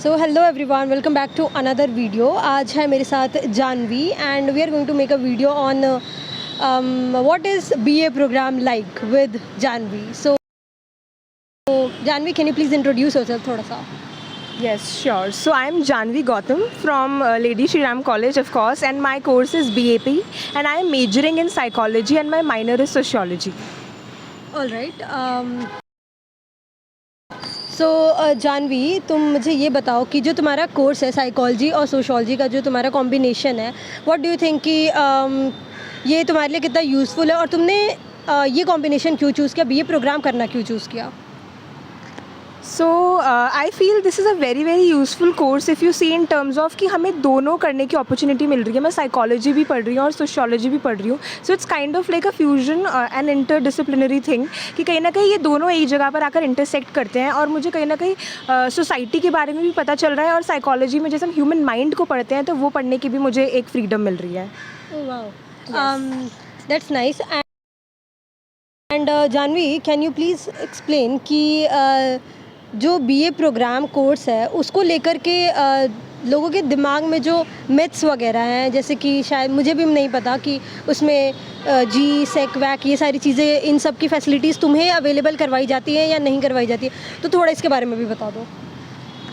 So hello everyone, welcome back to another video. आज है मेरे साथ Janvi and we are going to make a video on what is BA programme like with Janvi. So Janvi, can you please introduce yourself थोड़ा सा? Yes, sure. So I'm Janvi Gautam from Lady Shri Ram College, of course, and my course is BAP, and I am majoring in psychology, and my minor is sociology. All right. So Janvi, तुम मुझे ये बताओ कि जो तुम्हारा course है psychology और sociology का जो तुम्हारा कॉम्बिनेशन है, व्हाट डू यू थिंक कि ये तुम्हारे लिए कितना यूज़फुल है और तुमने ये कॉम्बिनेशन क्यों चूज़ किया, बीए प्रोग्राम करना क्यों चूज़ किया? So I feel this is a very very useful course if you see in terms of कि हमें दोनों करने की opportunity मिल रही है। मैं psychology भी पढ़ रही हूँ और sociology भी पढ़ रही हूँ। So it's kind of like a fusion and interdisciplinary thing कि कहीं ना कहीं ये दोनों एक जगह पर आकर intersect करते हैं और मुझे कहीं ना कहीं society के बारे में भी पता चल रहा है और psychology में जैसे हम human mind को पढ़ते हैं तो वो पढ़ने की भी मुझे एक freedom मिल रही है। Oh wow, that's nice. And Janvi, can you please explain कि जो बीए प्रोग्राम कोर्स है उसको लेकर के लोगों के दिमाग में जो मिथ्स वगैरह हैं, जैसे कि शायद मुझे भी नहीं पता कि उसमें जी सेक वैक ये सारी चीज़ें, इन सब की फैसिलिटीज़ तुम्हें अवेलेबल करवाई जाती हैं या नहीं करवाई जाती है, तो थोड़ा इसके बारे में भी बता दो।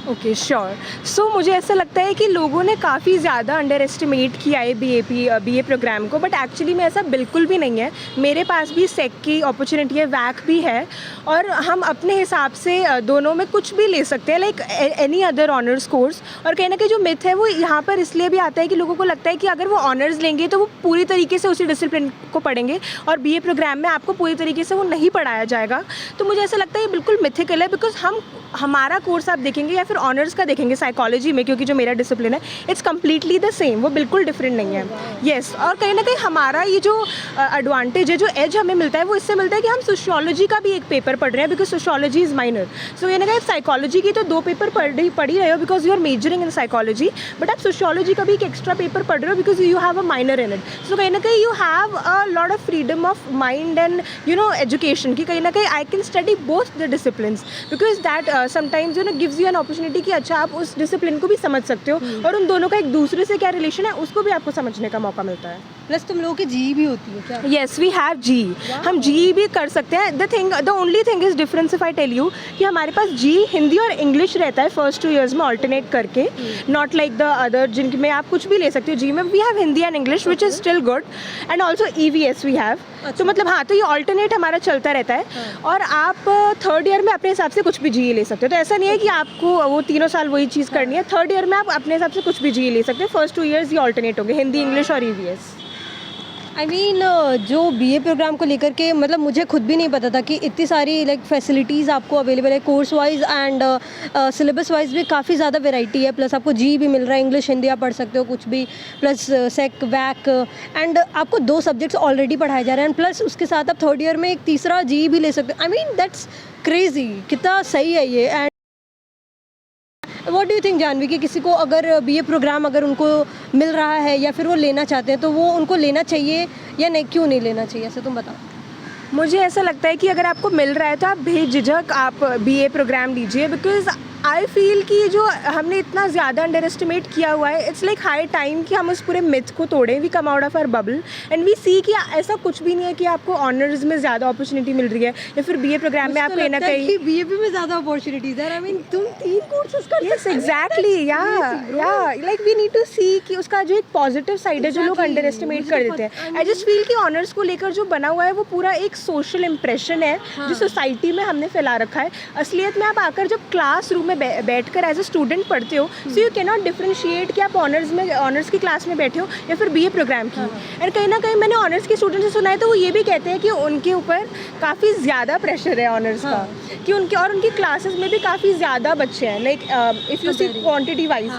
Okay sure. सो मुझे ऐसा लगता है कि लोगों ने काफ़ी ज़्यादा अंडर एस्टिमेट किया है बीए प्रोग्राम को, बट एक्चुअली में ऐसा बिल्कुल भी नहीं है। मेरे पास भी सेक की अपॉर्चुनिटी है, वैक भी है और हम अपने हिसाब से दोनों में कुछ भी ले सकते हैं, like any other honours course. और कहीं ना कहीं जो मिथ है वो यहाँ पर इसलिए भी आता है कि लोगों को लगता है कि अगर वो ऑनर्स लेंगे तो वो पूरी तरीके से उसी डिसिप्लिन को पढ़ेंगे और बीए प्रोग्राम में आपको पूरी तरीके से वो नहीं पढ़ाया जाएगा। तो मुझे ऐसा लगता है ये बिल्कुल मिथिकल है, बिकॉज हमारा कोर्स आप देखेंगे या फिर ऑनर्स का देखेंगे साइकोलॉजी में, क्योंकि जो मेरा डिसिप्लिन है इट्स कम्प्लीटली द सेम, वो बिल्कुल डिफरेंट नहीं है। येस और कहीं ना कहीं हमारा ये जो एडवांटेज है, जो एज हमें मिलता है वो इससे मिलता है कि हम सोशियोलॉजी का भी एक पेपर पढ़ रहे हैं, बिकॉज सोशियोलॉजी इज़ माइनर। सो ये ना कहीं साइकोलॉजी की तो 2 पेपर पढ़ ही रहे हो because you are majoring in psychology, but आप सोशियोलॉजी का भी एक एक्स्ट्रा पेपर पढ़ रहे हो because you have a minor in it. So कहीं ना कहीं you have a lot of freedom of mind and education की कहीं ना कहीं I can study both the disciplines because that sometimes gives you an opportunity कि अच्छा आप उस डिसिप्लिन को भी समझ सकते हो और उन दोनों का एक दूसरे से क्या रिलेशन है उसको भी आपको समझने का मौका मिलता है। प्लस तुम लोगों की जी भी होती है क्या? येस वी हैव जी, हम जी भी कर सकते हैं। The only thing is difference if I tell you कि हमारे पास जी हिंदी और इंग्लिश रहता है फर्स्ट 2 ईयर्स में ऑल्टरनेट करके, नॉट लाइक द अदर जिनमें आप कुछ भी ले सकते हो। जी में we have Hindi and English which is still good and also EVS we have. तो मतलब हाँ, तो ये ऑल्टरनेट हमारा चलता रहता है और आप 3rd ईयर में अपने हिसाब से कुछ भी जी ले सकते हो। तो ऐसा नहीं है कि आपको वो 3 साल वही चीज़ करनी है। 3rd ईयर में आप अपने हिसाब से कुछ भी जी ले सकते हैं। फर्स्ट 2 ईयर्स ये ऑल्टरनेट होंगे, हिंदी इंग्लिश और EVS। आई मीन जो बीए प्रोग्राम को लेकर के, मतलब मुझे खुद भी नहीं पता था कि इतनी सारी लाइक फैसिलिटीज़ आपको अवेलेबल है, course wise and syllabus wise भी काफ़ी ज़्यादा वैरायटी है। प्लस आपको जी भी मिल रहा है, इंग्लिश हिंदी आप पढ़ सकते हो कुछ भी, प्लस सेक वैक एंड आपको 2 सब्जेक्ट्स ऑलरेडी पढ़ाए जा रहे हैं, प्लस उसके साथ आप 3rd ईयर में एक तीसरा जी भी ले सकते हो। आई मीन दैट्स क्रेजी, कितना सही है ये। And what do you think Janvi कि किसी को अगर बीए प्रोग्राम अगर उनको मिल रहा है या फिर वो लेना चाहते हैं तो वो उनको लेना चाहिए या नहीं, क्यों नहीं लेना चाहिए, ऐसे तुम बताओ? मुझे ऐसा लगता है कि अगर आपको मिल रहा है तो आप बेझिझक आप बीए प्रोग्राम लीजिए, बिकॉज आई फील कि जो हमने इतना ज़्यादा अंडर एस्टिमेट किया हुआ है, इट्स लाइक हाई टाइम कि हम उस पूरे मिथ को तोड़ें। We come out of our bubble and we see कि ऐसा कुछ भी नहीं है कि आपको ऑनर्स में ज़्यादा अपॉर्चुनिटी मिल रही है या फिर बीए प्रोग्राम में आप कहीं ना कहीं बीएपी में ज़्यादा अपॉर्चुनिटीज़ है। आई मीन तुम 3 कोर्सेज कर यस एग्जैक्टली या लाइक वी नीड टू सी कि उसका जो एक पॉजिटिव साइड है जो लोग अंडर एस्टिमेट कर देते हैं। आई जस्ट फील कि ऑनर्स को लेकर जो बना हुआ है वो पूरा एक सोशल इम्प्रेशन है जो सोसाइटी में हमने फैला रखा है। असलियत में आप आकर जब क्लास रूम में बैठकर एज अ स्टूडेंट पढ़ते हो, so you can not differentiate कि आप ऑनर्स की क्लास में बैठे हो या फिर बीए प्रोग्राम की। एंड कहीं ना कहीं मैंने ऑनर्स के स्टूडेंट से सुना है तो वो ये भी कहते हैं कि उनके ऊपर काफ़ी ज़्यादा प्रेशर है ऑनर्स का, कि उनकी क्लासेस में भी काफ़ी ज़्यादा बच्चे हैं, like if you see quantity wise.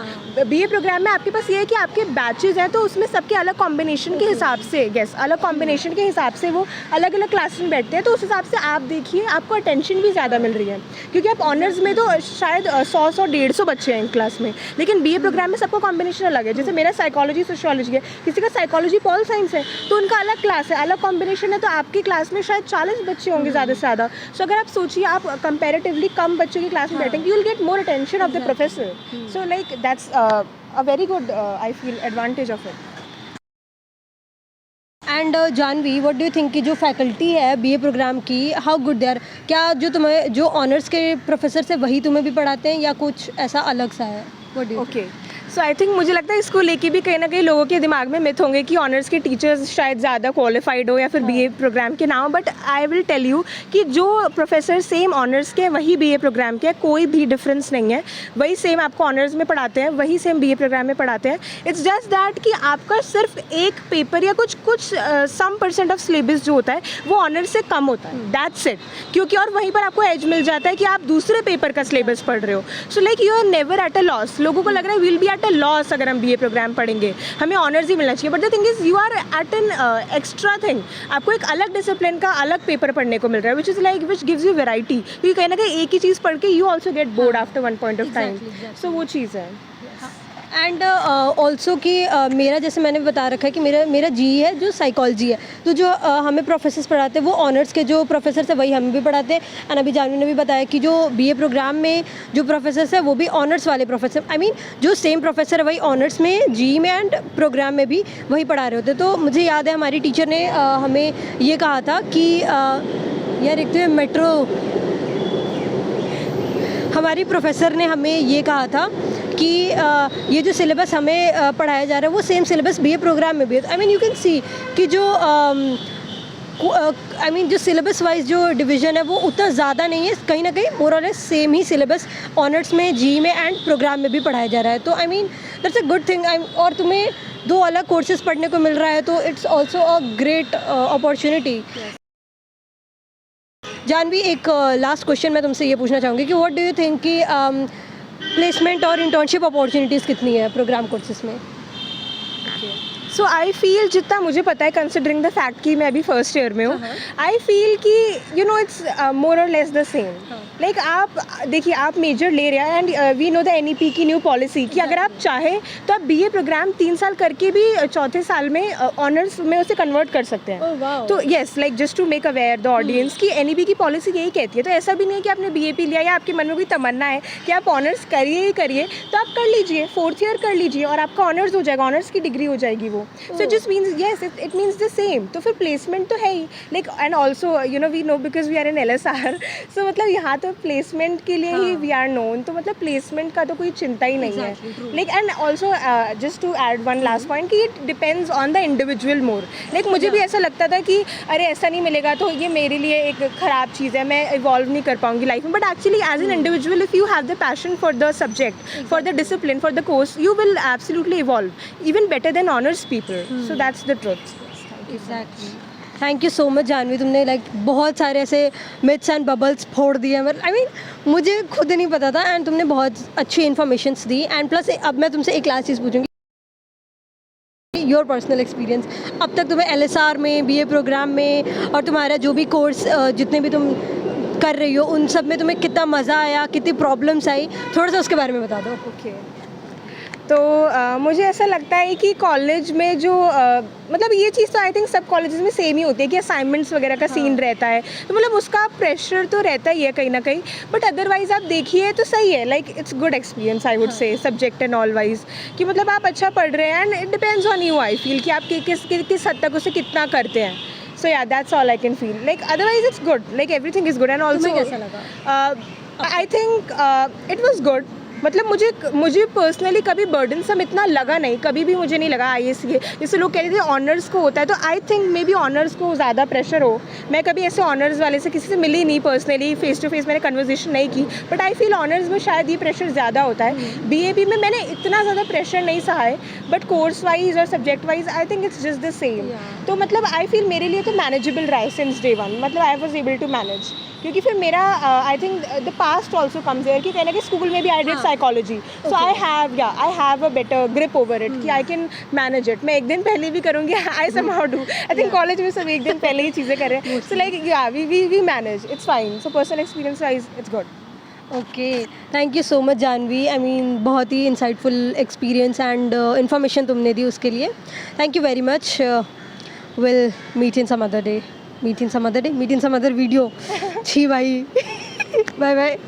BA programme में आपके पास ये है कि आपके बैचेज हैं तो उसमें सबके अलग कॉम्बिनेशन के हिसाब से अलग कॉम्बिनेशन के हिसाब से वो अलग अलग क्लास में बैठते हैं, तो उस हिसाब से आप देखिए आपको अटेंशन भी ज़्यादा मिल रही है। क्योंकि आप ऑनर्स में तो शायद शायद 100 150 बच्चे हैं क्लास में, लेकिन बीए प्रोग्राम में सबका कॉम्बिनेशन अलग है। जैसे मेरा साइकोलॉजी सोशियोलॉजी है, किसी का साइकोलॉजी पॉल साइंस है, तो उनका अलग क्लास है, अलग कॉम्बिनेशन है। तो आपकी क्लास में शायद 40 बच्चे होंगे ज़्यादा से ज़्यादा। सो अगर आप सोचिए आप कंपेरेटिवली कम बच्चों की क्लास में बैठेंगे, you will get more attention of the professor. So like that's a very good I feel advantage of it. And Janvi, what do you think कि जो फैकल्टी है बीए प्रोग्राम की, हाउ गुड दे आर? क्या जो तुम्हें जो honours के professor से वही तुम्हें भी पढ़ाते हैं या कुछ ऐसा अलग सा है? What do you? Okay, so I think मुझे लगता है इसको लेके भी कहीं ना कहीं लोगों के दिमाग में मिथ होंगे कि ऑनर्स के टीचर्स शायद ज़्यादा क्वालिफाइड हो या फिर बीए प्रोग्राम के ना हो। But I will tell you कि जो प्रोफेसर सेम ऑनर्स के वही बीए प्रोग्राम के, कोई भी डिफरेंस नहीं है। वही सेम आपको ऑनर्स में पढ़ाते हैं, वही सेम बीए प्रोग्राम में पढ़ाते हैं। इट्स जस्ट दैट कि आपका सिर्फ एक पेपर या कुछ सम परसेंट ऑफ सिलेबस जो होता है वो ऑनर्स से कम होता है, दैट्स इट। क्योंकि और वहीं पर आपको एज मिल जाता है कि आप दूसरे पेपर का सिलेबस पढ़ रहे हो। So like you are never at a loss. लोगों को लग रहा है will be at a loss अगर हम बीए प्रोग्राम पढ़ेंगे, हमें ऑनर्स ही मिलना चाहिए। But the thing is you are at an extra thing. आपको एक अलग डिसिप्लिन का अलग पेपर पढ़ने को मिल रहा है, which is like which gives you variety. क्योंकि कहीं ना कहीं एक ही चीज़ पढ़ के you also get bored after one point of time. So वो चीज़ है। एंड ऑल्सो कि मेरा जैसे मैंने बता रखा है कि मेरा जी है जो साइकोलॉजी है, तो जो हमें प्रोफेसर्स पढ़ाते हैं वो ऑनर्स के जो प्रोफेसर्स है वही हमें भी पढ़ाते हैं। एंड अभी जानवी ने भी बताया कि जो बीए प्रोग्राम में जो प्रोफेसर्स है वो भी ऑनर्स वाले प्रोफेसर, आई मीन जो सेम प्रोफेसर है वही ऑनर्स में, जी में एंड प्रोग्राम में भी वही पढ़ा रहे होते। तो मुझे याद है हमारी टीचर ने हमें ये कहा था कि यार एक तो मेट्रो, हमारी प्रोफेसर ने हमें ये कहा था कि ये जो सिलेबस हमें पढ़ाया जा रहा है वो सेम सिलेबस बीए प्रोग्राम में भी है। I mean you can see कि जो जो सिलेबस वाइज जो डिवीज़न है वो उतना ज़्यादा नहीं है, कहीं ना कहीं मोर और लेस सेम ही सिलेबस ऑनर्स में, जी में एंड प्रोग्राम में भी पढ़ाया जा रहा है। तो I mean that's a good thing. और तुम्हें 2 अलग कोर्सेज पढ़ने को मिल रहा है तो it's also a great opportunity. Janvi, एक लास्ट क्वेश्चन मैं तुमसे ये पूछना चाहूँगी कि व्हाट डू यू थिंक कि प्लेसमेंट और इंटर्नशिप अपॉर्चुनिटीज़ कितनी है प्रोग्राम कोर्सेज में? सो आई फील, जितना मुझे पता है कंसिडरिंग द फैक्ट कि मैं अभी फर्स्ट ईयर में हूँ, आई फील कि यू नो इट्स मोर और लेस द सेम। लाइक आप देखिए, आप मेजर ले रहे हैं and we know the NEP की न्यू पॉलिसी कि अगर आप चाहें तो आप बीए प्रोग्राम 3 साल करके भी चौथे साल में ऑनर्स में उसे कन्वर्ट कर सकते हैं। तो yes, like just to make aware the audience कि NEP की पॉलिसी यही कहती है। तो ऐसा भी नहीं है कि आपने BAP लिया या आपके मन में कोई तमन्ना है कि आप ऑनर्स करिए ही करिए, तो आप कर लीजिए, 4th ईयर कर लीजिए और आपका ऑनर्स हो जाएगा, ऑनर्स की डिग्री हो जाएगी वो। So just means yes, it means the same. तो फिर प्लेसमेंट तो है ही, like and also you know we know because we are in LSR। So मतलब यहाँ तो प्लेसमेंट के लिए ही वी आर नोन। तो मतलब प्लेसमेंट का तो कोई चिंता ही नहीं है। Like and also just to add one last point कि it depends on the individual more. Like मुझे भी ऐसा लगता था कि अरे ऐसा नहीं मिलेगा तो ये मेरे लिए एक ख़राब चीज़ है, मैं इवॉल्व नहीं कर पाऊंगी लाइफ में। But actually as an individual if you have the passion for the subject, for the discipline, for the course, you will absolutely evolve even better than honors people. So that's the truth. Exactly. Thank you so much Janvi, तुमने like बहुत सारे ऐसे myths and bubbles फोड़ दिए। I mean मुझे खुद नहीं पता था एंड तुमने बहुत अच्छी इन्फॉर्मेशंस दी। एंड प्लस अब मैं तुमसे एक लास्ट चीज़ पूछूंगी, योर पर्सनल एक्सपीरियंस अब तक तुम्हें LSR में, BA प्रोग्राम में और तुम्हारा जो भी कोर्स जितने भी तुम कर रही हो उन सब में तुम्हें कितना मज़ा आया, कितनी प्रॉब्लम्स आई, थोड़ा सा उसके बारे में बता दो। ओके, तो मुझे ऐसा लगता है कि कॉलेज में जो मतलब ये चीज़ तो आई थिंक सब कॉलेजेस में सेम ही होती है कि असाइनमेंट्स वगैरह का सीन रहता है, तो मतलब उसका प्रेशर तो रहता ही है कहीं ना कहीं। बट अदरवाइज़ आप देखिए तो सही है, like it's good experience I would say, subject and all wise, कि मतलब आप अच्छा पढ़ रहे हैं and it depends on you. I feel कि आप किस हद तक उसे कितना करते हैं। So yeah, that's all I can feel. Like otherwise it's good. Like everything is good and also. तुम्हें कैसा लगा? I think it was good. मतलब मुझे पर्सनली कभी बर्डनसम इतना लगा नहीं, कभी भी मुझे नहीं लगा IAS के जैसे लोग कह रहे थे ऑनर्स को होता है, तो I think may be honours को ज़्यादा प्रेशर हो। मैं कभी ऐसे ऑनर्स वाले से किसी से मिली नहीं पर्सनली, फेस टू फेस मैंने कन्वर्सेशन नहीं की, बट आई फील ऑनर्स में शायद ये प्रेशर ज़्यादा होता है। BAP में मैंने इतना ज़्यादा प्रेशर नहीं सहा है, बट कोर्स वाइज और subject wise I think it's just the same. तो मतलब आई फील मेरे लिए तो मैनेजेबल रहा है सिंस डे वन, मतलब I was able to manage. क्योंकि फिर मेरा I think the past also comes there कि कहना कि स्कूल में भी I did psychology, so I have a better grip over it कि आई कैन मैनेज इट। मैं एक दिन पहले भी करूँगी, I somehow do. I think college में सब एक दिन पहले ही चीज़ें कर रहे हैं, so like we manage, it's fine. So personal experience wise it's good. Okay, thank you so much Janvi. I mean बहुत ही इंसाइटफुल एक्सपीरियंस एंड इन्फॉर्मेशन तुमने दी उसके लिए। Thank you very much. Will meet in some other day, meet in some other day, meet in some other video. छी भाई। Bye bye.